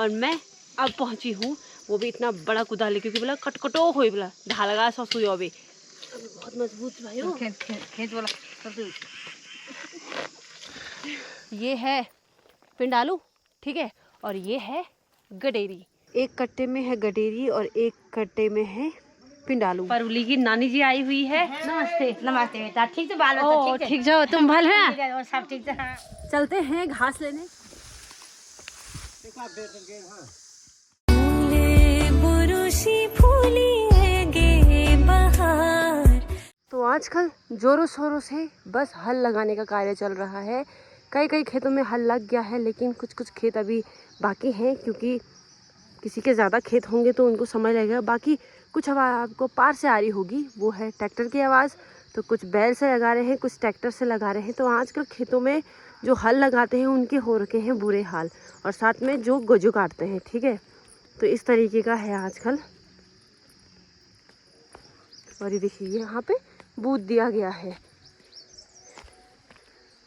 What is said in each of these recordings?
और मैं अब पहुंची हूँ, वो भी इतना बड़ा कुदाले, क्योंकि बोला कटकटो हो बोला ढालगा ससुई अबे बहुत मजबूत भाई। खेत वाला ये है पिंडालू, ठीक है, और ये है गडेरी। एक कट्टे में है गडेरी और एक कट्टे में है पिंडालू। परवली की नानी जी आई हुई है। नमस्ते नमस्ते बेटा, ठीक से बाल ठीक, ठीक जाओ, तुम भल है? और सब ठीक से। चलते हैं घास लेने। तो आजकल जोरों शोरों से बस हल लगाने का कार्य चल रहा है। कई कई खेतों में हल लग गया है, लेकिन कुछ कुछ खेत अभी बाकी हैं, क्योंकि किसी के ज़्यादा खेत होंगे तो उनको समय लगेगा। बाकी कुछ आवाज़ आपको पार से आ रही होगी, वो है ट्रैक्टर की आवाज़। तो कुछ बैल से लगा रहे हैं, कुछ ट्रैक्टर से लगा रहे हैं। तो आजकल खेतों में जो हल लगाते हैं उनके हो रखे हैं बुरे हाल, और साथ में जो गोजू काटते हैं, ठीक है। तो इस तरीके का है आजकल। और ये देखिए यहाँ पे बूथ दिया गया है,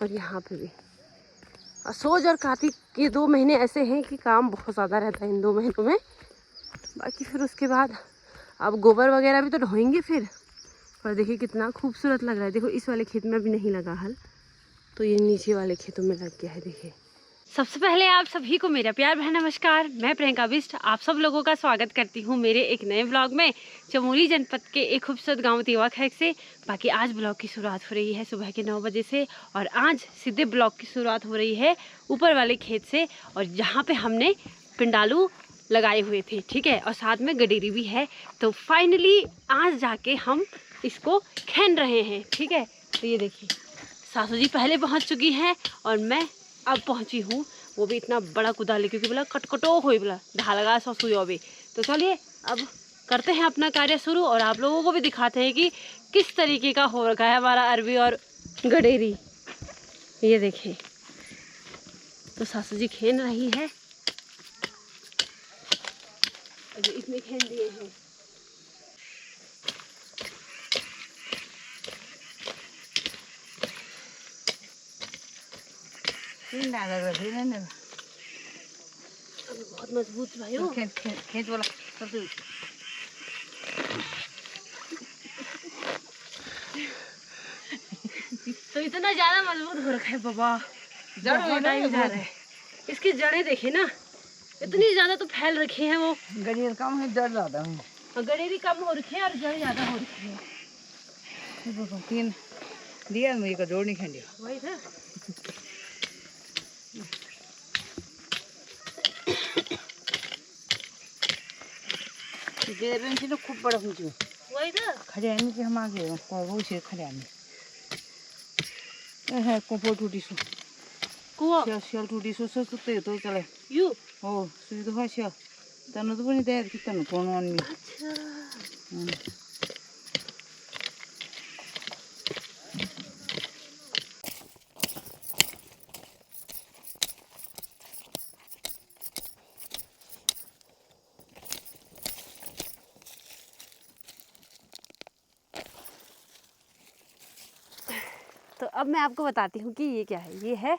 और यहाँ पे भी असोज और कार्तिक के 2 महीने ऐसे हैं कि काम बहुत ज़्यादा रहता है इन 2 महीनों में। बाकी फिर उसके बाद अब गोबर वगैरह भी तो ढोएंगे फिर। और देखिए कितना खूबसूरत लग रहा है। देखो इस वाले खेत में अभी नहीं लगा हल, तो ये नीचे वाले खेतों में लग गया है। देखिए, सबसे पहले आप सभी को मेरा प्यार भरा नमस्कार। मैं प्रियंका बिष्ट आप सब लोगों का स्वागत करती हूँ मेरे एक नए ब्लॉग में, चमोली जनपद के एक खूबसूरत गांव तिवा खैक से। बाकी आज ब्लॉग की शुरुआत हो रही है सुबह के 9 बजे से, और आज सीधे ब्लॉग की शुरुआत हो रही है ऊपर वाले खेत से, और जहाँ पे हमने पिंडालू लगाए हुए थे, ठीक है, और साथ में गडेरी भी है। तो फाइनली आज जाके हम इसको खेन रहे हैं, ठीक है। तो ये देखिए सासू जी पहले पहुँच चुकी हैं, और मैं अब पहुंची हूँ, वो भी इतना बड़ा कुदाले, क्योंकि बोला कटकटो हो बोला ढालगा ससुई अबे। तो चलिए अब करते हैं अपना कार्य शुरू, और आप लोगों को भी दिखाते हैं कि किस तरीके का हो रखा है हमारा अरबी और गडेरी। ये देखिए, तो सासू जी खेन रही है, अभी इतने खेन दिए हैं। अभी बहुत मजबूत भाई हो। खेत वाला तो इतना ज्यादा मजबूत हो रखा है बाबा, जड़ टाइम जा रहा है। इसकी जड़ें देखे ना, इतनी ज्यादा तो फैल रखी हैं। वो गरीब कम है, जड़ ज्यादा है। गडेरी कम हो रखी है और जड़ ज्यादा हो रखी है। 3 दिया मुझे का जोड़ नहीं खेंडिया वही था। जेरन से तो खूब बड़ा हुई वही था। खड़े आने के हम आ गए और वो से खड़े आने है को टूटी सु कुआ शियल टूटी सु सु तो चले यू ओ सुई तो हाशिया तनु तो बनी तैयार की तनु कौन आनी। अच्छा तो अब मैं आपको बताती हूँ कि ये क्या है। ये है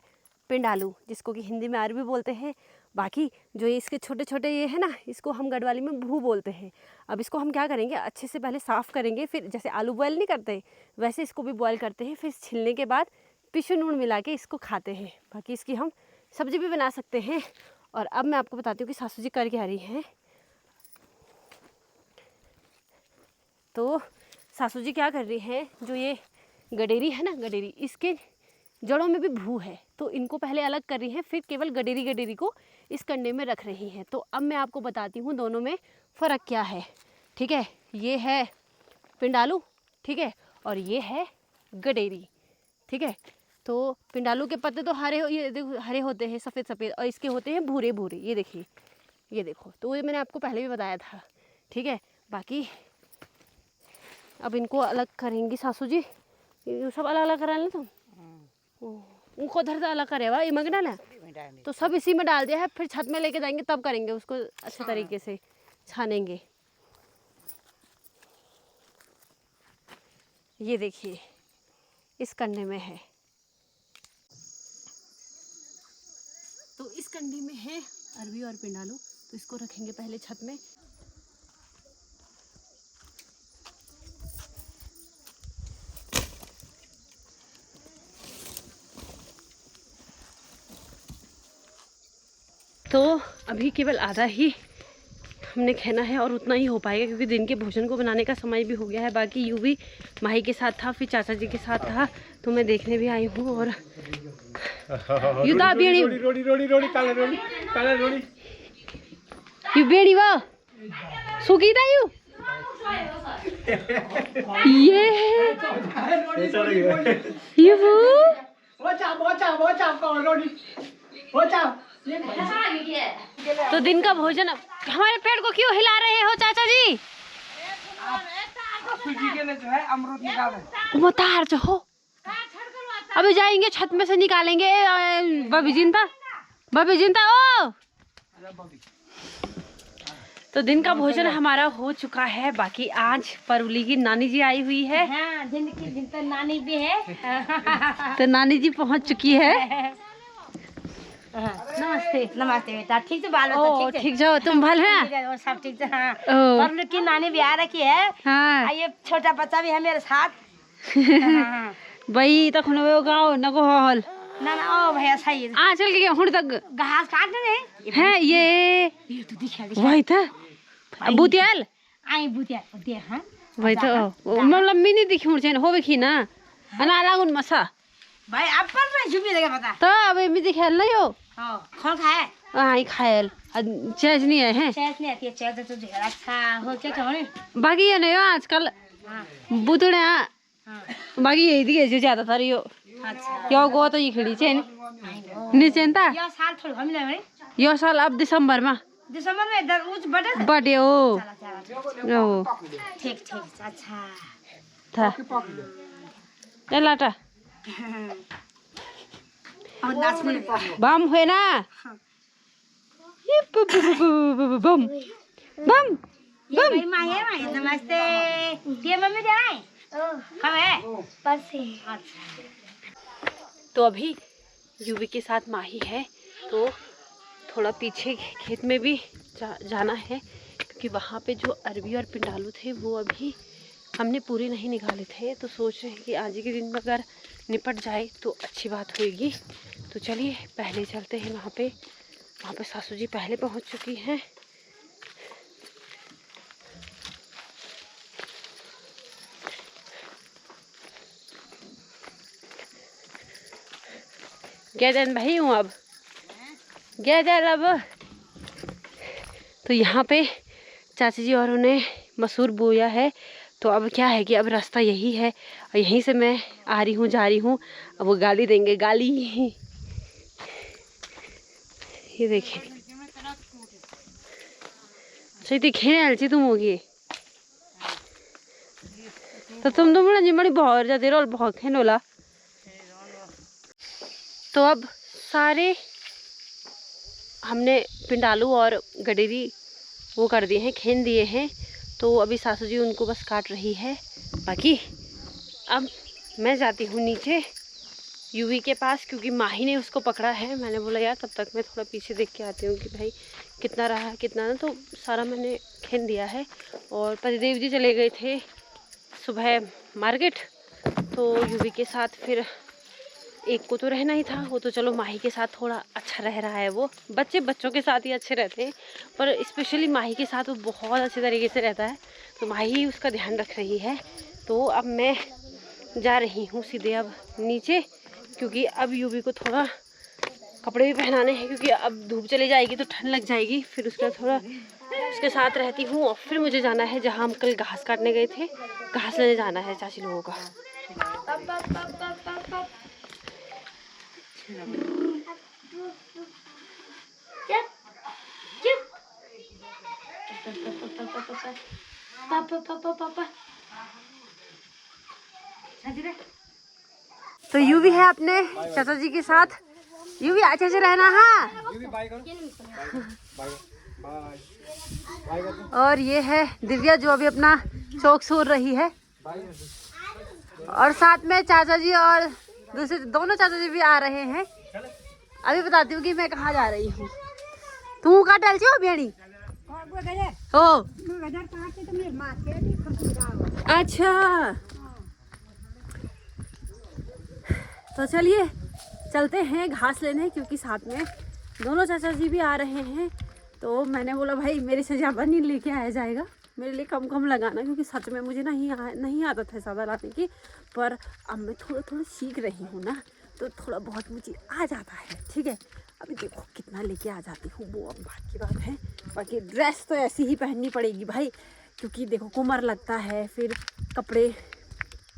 पिंडालू, जिसको कि हिंदी में अरबी बोलते हैं। बाकी जो ये इसके छोटे छोटे ये है ना, इसको हम गढ़वाली में भू बोलते हैं। अब इसको हम क्या करेंगे, अच्छे से पहले साफ़ करेंगे, फिर जैसे आलू बॉयल नहीं करते वैसे इसको भी बॉयल करते हैं। फिर छिलने के बाद पिशु नून मिला के इसको खाते हैं। बाकी इसकी हम सब्जी भी बना सकते हैं। और अब मैं आपको बताती हूँ कि सासू जी कर क्या रही हैं। तो सासू जी क्या कर रही हैं, जो ये गडेरी है ना, गडेरी इसके जड़ों में भी भू है, तो इनको पहले अलग कर रही हैं, फिर केवल गडेरी को इस कंडे में रख रही हैं। तो अब मैं आपको बताती हूँ दोनों में फ़र्क क्या है, ठीक है। ये है पिंडालू, ठीक है, और ये है गडेरी, ठीक है। तो पिंडालू के पत्ते तो हरे ये देखो हरे होते हैं, सफ़ेद सफ़ेद, और इसके होते हैं भूरे भूरे। ये देखिए, ये देखो, तो ये मैंने आपको पहले भी बताया था, ठीक है। बाकी अब इनको अलग करेंगी सासू जी, ये सब अलग अलग करा लें तुम। उनको उधर से अलग करे हुआ ये मंगना ना, तो सब इसी में डाल दिया है। फिर छत में लेके जाएंगे तब करेंगे उसको अच्छे तरीके से छानेंगे। ये देखिए इस कंडे में है, तो इस कंडे में है अरबी और पिंडालू, तो इसको रखेंगे पहले छत में। तो अभी केवल आधा ही हमने खाना है और उतना ही हो पाएगा क्योंकि दिन के भोजन को बनाने का समय भी हो गया है। बाकी यू भी माही के साथ था, फिर चाचा जी के साथ था, तो मैं देखने भी आई हूँ। और युदा बेड़ी रोड़ी रोड़ी रोड़ी काला रोड़ी यू बेड़ी वाह सुगीता यू ये तो दिन का भोजन अब हमारे पेड़ को क्यों हिला रहे हो चाचा जी? जो है अमरूद निकाल वो तार जो हो अभी जाएंगे छत में से निकालेंगे। बबी जिंदा ओ। तो दिन का भोजन हमारा हो चुका है। बाकी आज परुली की नानी जी आई हुई है। हाँ, दिन तो नानी भी है। तो नानी जी पहुंच चुकी है। नमस्ते नमस्ते बेटा, ठीक से बाल बच्चा ठीक जाओ, तुम भल है और सब ठीक से। हाँ, परुली की नानी भी आ रखी है। हाँ ये छोटा बच्चा भी है मेरे साथ। भाई तक गाँव न को हॉल ना ओ भैया सही है। आ चल के हुण तक घास काट रहे है ये तो दिखा वही था बुतियाल आई बुतिया। हाँ वही तो मतलब मिनी दिखी हुण छैन होवे खी ना अना लागुन मसा भाई अब पर मैं झुमी देगा पता तो अब मी दिखेल न यो हां खोल खाए आई खायल चेज नहीं है चेज नहीं आती है। चेज तो ढेर अच्छा हो क्या कहने बाकी ये नहीं हो आजकल बुतड़े बाकी यही दिखे जो ज्यादातर यो अच्छा यो गो तो ये खड़ी छैन निचेनता यो साल थोड़ी हामीले भने यो साल अब दिसंबर में इधर उच बटे बर्थडे हो ओ ठीक अच्छा था ए लाटा और नाच में बम हुए ना बम बम ये भाई माही नमस्ते। ये मम्मी दे आई कब है परसे। अच्छा तो अभी यूवी के साथ माही है, तो थोड़ा पीछे खेत में भी जाना है क्योंकि वहाँ पे जो अरबी और पिंडालू थे वो अभी हमने पूरे नहीं निकाले थे। तो सोच रहे हैं कि आज के दिन में अगर निपट जाए तो अच्छी बात होगी। तो चलिए पहले चलते हैं वहाँ पे सासू जी पहले पहुँच चुकी हैं। गैदन भाई हूँ अब गैदन अब। तो यहाँ पे चाची जी और उन्हें मसूर बोया है। तो अब क्या है कि अब रास्ता यही है और यहीं से मैं आ रही हूँ जा रही हूँ। अब वो गाली देंगे गाली। ये देखिए सही दिखे अलची तुम होगी तो तुम तो बड़ा जिम्मड़ी बहुत जाते रोल बहुत खेनोला। तो अब सारे हमने पिंडालू और गडेरी वो कर दिए हैं, खेन दिए हैं। तो अभी सासू जी उनको बस काट रही है। बाकी अब मैं जाती हूँ नीचे यूवी के पास क्योंकि माही ने उसको पकड़ा है। मैंने बोला यार तब तक मैं थोड़ा पीछे देख के आती हूँ कि भाई कितना रहा है कितना ना। तो सारा मैंने खेन दिया है। और पतिदेव जी चले गए थे सुबह मार्केट, तो यूवी के साथ फिर एक को तो रहना ही था। वो तो चलो माही के साथ थोड़ा अच्छा रह रहा है। वो बच्चों के साथ ही अच्छे रहते हैं, पर स्पेशली माही के साथ वो बहुत अच्छे तरीके से रहता है। तो माही उसका ध्यान रख रही है। तो अब मैं जा रही हूँ सीधे अब नीचे क्योंकि अब यूवी को थोड़ा कपड़े भी पहनाने हैं क्योंकि अब धूप चली जाएगी तो ठंड लग जाएगी। फिर उसका थोड़ा उसके साथ रहती हूँ और फिर मुझे जाना है जहाँ हम कल घास काटने गए थे, घास लेने जाना है चाची लोगों का। तो यू भी है अपने चाचा जी के साथ। यू भी अच्छे से रहना। हाँ और ये है दिव्या जो अभी अपना शौक सूर रही है। और साथ में चाचा जी और दूसरे दोनों चाचा जी भी आ रहे हैं। अभी बताती हूँ कि मैं कहाँ जा रही हूँ। तू का डाल छो बेड़ी हो अच्छा तो चलिए चलते हैं घास लेने, क्योंकि साथ में दोनों चाचा जी भी आ रहे हैं। तो मैंने बोला भाई मेरे से ज़्यादा नहीं लेके आया जाएगा, मेरे लिए कम कम लगाना, क्योंकि सच में मुझे नहीं आता था ज़्यादा लाने की, पर अब मैं थोड़ा थोड़ा सीख रही हूँ ना, तो थोड़ा बहुत मुझे आ जाता है। ठीक है, अभी देखो कितना लेके आ जाती हूँ वो अब बात की बात है। बाकी ड्रेस तो ऐसी ही पहननी पड़ेगी भाई, क्योंकि देखो कुमर लगता है, फिर कपड़े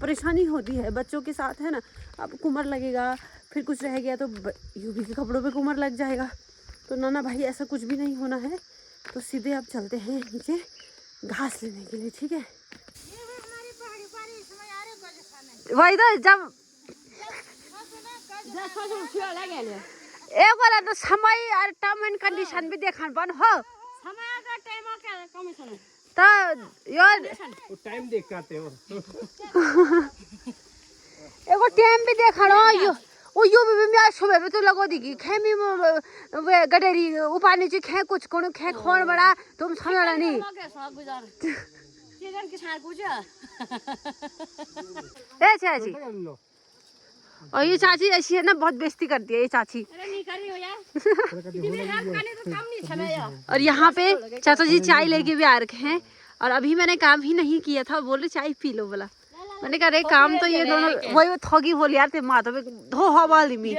परेशानी होती है बच्चों के साथ, है ना। अब कुमर लगेगा, फिर कुछ रह गया तो यूवी के कपड़ों पे कुमर लग जाएगा। तो ना भाई ऐसा कुछ भी नहीं होना है। तो सीधे अब चलते हैं नीचे घास लेने के लिए। ठीक है, वही तो जब एक वाला तो समय और टर्म एंड कंडीशन भी देखा बन हो तो यार टाइम देख के आते हो। एगो टाइम भी देखा यो यो भी मैं सुबह भी तो लगो दी खेमी वे गडेरी उपानी जी खे कुछ कोन खे खोन बड़ा तुम समझ नहीं ए चाची। और ये चाची ऐसी है ना, बहुत बेइज्जती करती है ये चाची। और यहाँ पे चाचा जी चाय लेके भी आ रखे हैं, और अभी मैंने काम ही नहीं किया था, बोल रहे चाय पी लो बोला। मैंने कहा अरे काम तो ये दोनों वही थोगी बोली यार, ते मातो में धो हवा ली मी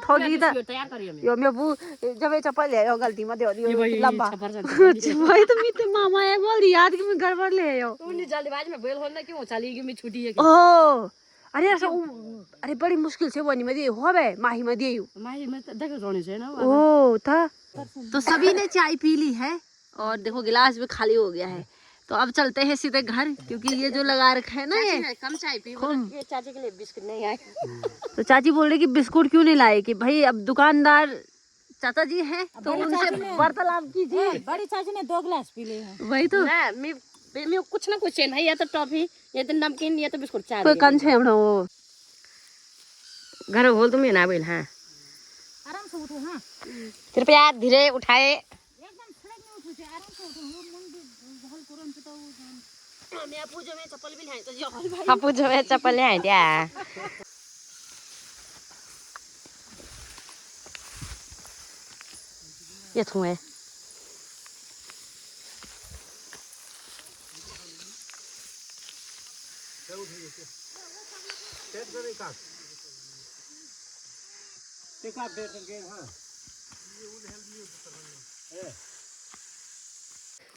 थोगी था यो मैं वो जब ये चप्पल ले आयो गलती में दे दियो लंबा वही तो मी ते मामा है बोल याद कि मैं गड़बड़ ले आयो उन्हीं जल्दबाजी में बेल होना क्यों चली गई, मैं छुट्टी है ओ अरे ऐसा अरे बड़ी मुश्किल से वनी में दे हो बे माही में देयू माही में देख रोने से ना। ओ था तो सभी ने चाय पी ली है, और देखो गिलास भी खाली हो गया है। तो अब चलते हैं सीधे घर, क्योंकि ये जो लगा रखा है ना ये कम चाय पी, ये चाची के लिए बिस्कुट नहीं आए। तो चाची बोल रही कि बिस्कुट क्यों नहीं लाए, कि भाई अब दुकानदार चाचा जी हैं तो उनसे वार्तालाप कीजिए। बड़ी चाची ने 2 गिलास पी लिए हैं। वही तो मैं कुछ ना कुछ है, या तो टॉफी, या तो नमकीन, या तो बिस्कुट, चाय कोई कंच है हमने वो घर होल तुम ना बोल। हाँ आराम से उठो। हाँ कृपया धीरे उठाए। एकदम सड़क में उठो से आराम से उठो। वो मन बहुत कुरन से तो मैं पूजो में चप्पल भी लाए तो जो भाई हाँ पूछो मैं चप्पल ले आए क्या। ये थू है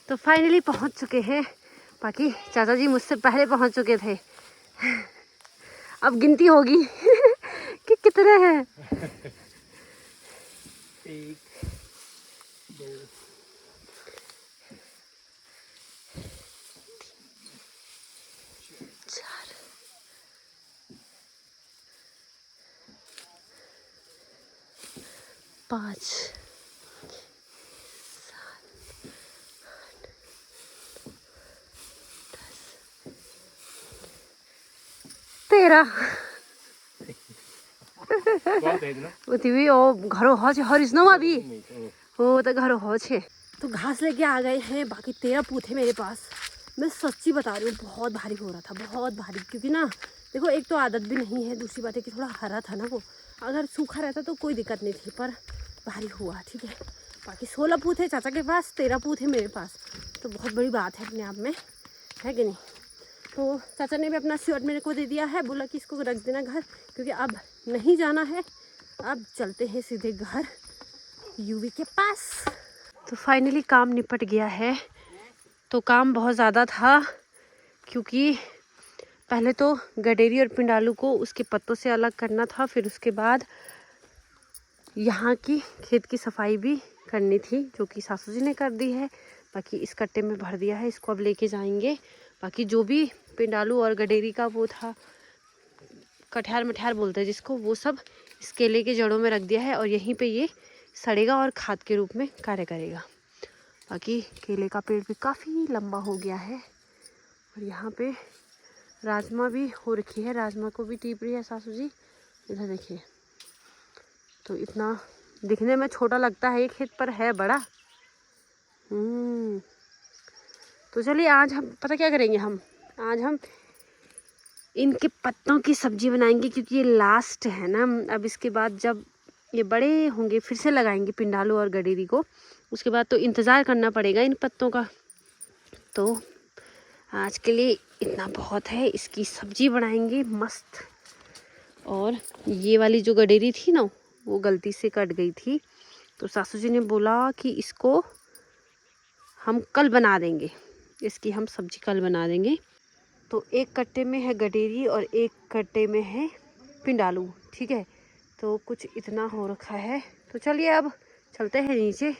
तो फाइनली पहुंच चुके हैं। बाकी चाचा जी मुझसे पहले पहुंच चुके थे। अब गिनती होगी कि कितने हैं। 1 2 4 5 13 उतवी ओ घरो हो छे हरिस न अभी हो तो घरो हो छे। तो घास लेके आ गए हैं। बाकी 13 पूथे मेरे पास। मैं सच्ची बता रही हूँ बहुत भारी हो रहा था, बहुत भारी। क्योंकि ना देखो एक तो आदत भी नहीं है, दूसरी बात है कि थोड़ा हरा था ना वो, अगर सूखा रहता तो कोई दिक्कत नहीं थी, पर भारी हुआ। ठीक है, बाकी 16 पूथे चाचा के पास, 13 पूथे मेरे पास। तो बहुत बड़ी बात है अपने आप में, है कि नहीं। तो चाचा ने भी अपना शर्ट मेरे को दे दिया है, बोला कि इसको रख देना घर, क्योंकि अब नहीं जाना है। अब चलते हैं सीधे घर यूवी के पास। तो फाइनली काम निपट गया है। तो काम बहुत ज़्यादा था, क्योंकि पहले तो गडेरी और पिंडालू को उसके पत्तों से अलग करना था, फिर उसके बाद यहाँ की खेत की सफाई भी करनी थी, जो कि सासू जी ने कर दी है। बाकी इस कट्टे में भर दिया है, इसको अब लेके जाएंगे। बाकी जो भी पिंडालू और गडेरी का वो था, कठियार मठियार बोलते हैं जिसको, वो सब इस केले के जड़ों में रख दिया है, और यहीं पे ये सड़ेगा और खाद के रूप में कार्य करेगा। बाकी केले का पेड़ भी काफ़ी लंबा हो गया है। और यहाँ पे राजमा भी हो रखी है, राजमा को भी टीप रही है सासू जी। इधर देखिए, तो इतना दिखने में छोटा लगता है ये खेत, पर है बड़ा। तो चलिए आज हम पता क्या करेंगे, आज हम इनके पत्तों की सब्जी बनाएंगे, क्योंकि ये लास्ट है ना। अब इसके बाद जब ये बड़े होंगे फिर से लगाएंगे पिंडालू और गडेरी को, उसके बाद तो इंतज़ार करना पड़ेगा इन पत्तों का। तो आज के लिए इतना बहुत है, इसकी सब्जी बनाएंगे मस्त। और ये वाली जो गडेरी थी ना, वो गलती से कट गई थी, तो सासू जी ने बोला कि इसको हम कल बना देंगे, इसकी हम सब्जी कल बना देंगे। तो एक कट्टे में है गडेरी और एक कट्टे में है पिंडालू, ठीक है। तो कुछ इतना हो रखा है। तो चलिए अब चलते हैं नीचे।